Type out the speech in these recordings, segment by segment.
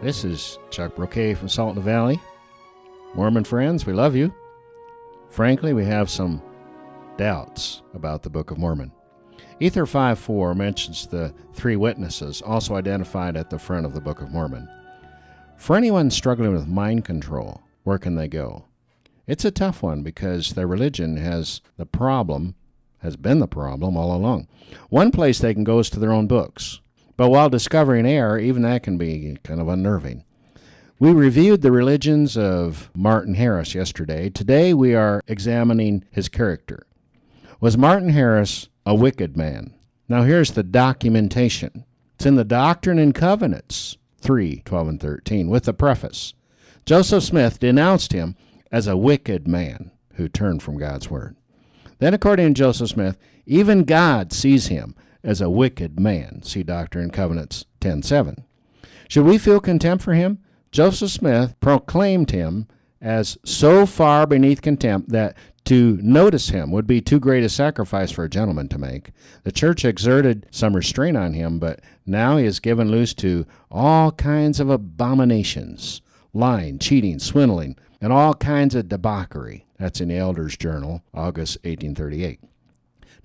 This is Chuck Brocka from Salt in the Valley. Mormon friends, we love you. Frankly, we have some doubts about the Book of Mormon. Ether 5:4 mentions the three witnesses also identified at the front of the Book of Mormon. For anyone struggling with mind control, where can they go? It's a tough one because their religion has been the problem all along. One place they can go is to their own books. But while discovering error, even that can be kind of unnerving. We reviewed the religions of Martin Harris yesterday. Today we are examining his character. Was Martin Harris a wicked man? Now here's the documentation. It's in the Doctrine and Covenants 3:12 and 13 with the preface. Joseph Smith denounced him as a wicked man who turned from God's word. Then according to Joseph Smith, even God sees him as a wicked man. See Doctrine and Covenants 10:7. Should we feel contempt for him? Joseph Smith proclaimed him as so far beneath contempt that to notice him would be too great a sacrifice for a gentleman to make. The church exerted some restraint on him, but now he is given loose to all kinds of abominations, lying, cheating, swindling, and all kinds of debauchery. That's in the Elders' Journal, August 1838.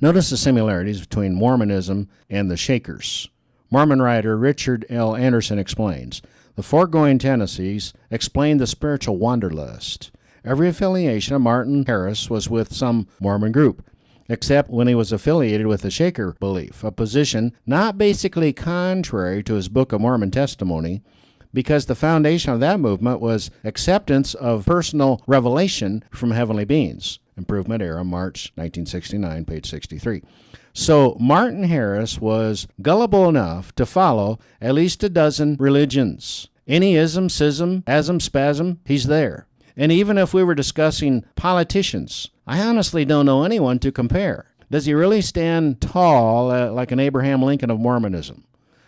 Notice the similarities between Mormonism and the Shakers. Mormon writer Richard L. Anderson explains, the foregoing tendencies explain the spiritual wanderlust. Every affiliation of Martin Harris was with some Mormon group, except when he was affiliated with the Shaker belief, a position not basically contrary to his Book of Mormon testimony, because the foundation of that movement was acceptance of personal revelation from heavenly beings. Improvement Era, March 1969, page 63. So Martin Harris was gullible enough to follow at least a dozen religions. Any ism, schism, asm, spasm, he's there. And even if we were discussing politicians, I honestly don't know anyone to compare. Does he really stand tall like an Abraham Lincoln of Mormonism?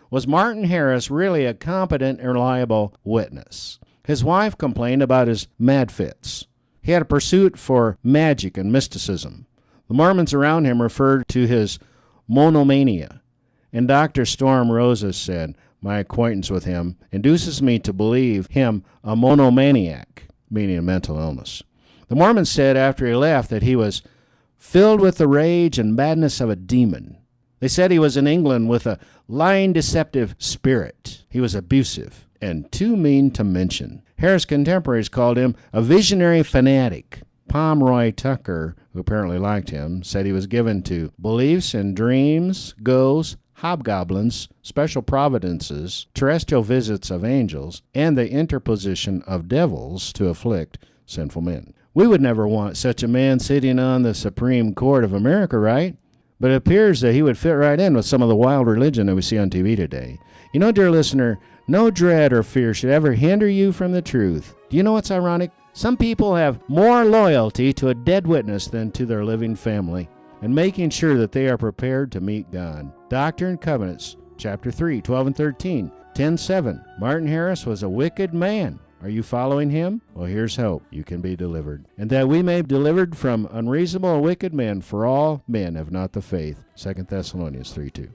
Was Martin Harris really a competent and reliable witness? His wife complained about his mad fits. He had a pursuit for magic and mysticism. The Mormons around him referred to his monomania. And Dr. Storm Roses said, my acquaintance with him induces me to believe him a monomaniac, meaning a mental illness. The Mormons said after he left that he was filled with the rage and madness of a demon. They said he was in England with a lying, deceptive spirit. He was abusive and too mean to mention. Harris' contemporaries called him a visionary fanatic. Pomeroy Tucker, who apparently liked him, said he was given to beliefs in dreams, ghosts, hobgoblins, special providences, terrestrial visits of angels, and the interposition of devils to afflict sinful men. We would never want such a man sitting on the Supreme Court of America, right? But it appears that he would fit right in with some of the wild religion that we see on TV today. You know, dear listener, no dread or fear should ever hinder you from the truth. Do you know what's ironic? Some people have more loyalty to a dead witness than to their living family, and making sure that they are prepared to meet God. Doctrine and Covenants, chapter 3:12 and 13, 10:7. Martin Harris was a wicked man. Are you following him? Well, here's hope. You can be delivered. And that we may be delivered from unreasonable and wicked men, for all men have not the faith. 2 Thessalonians 3:2.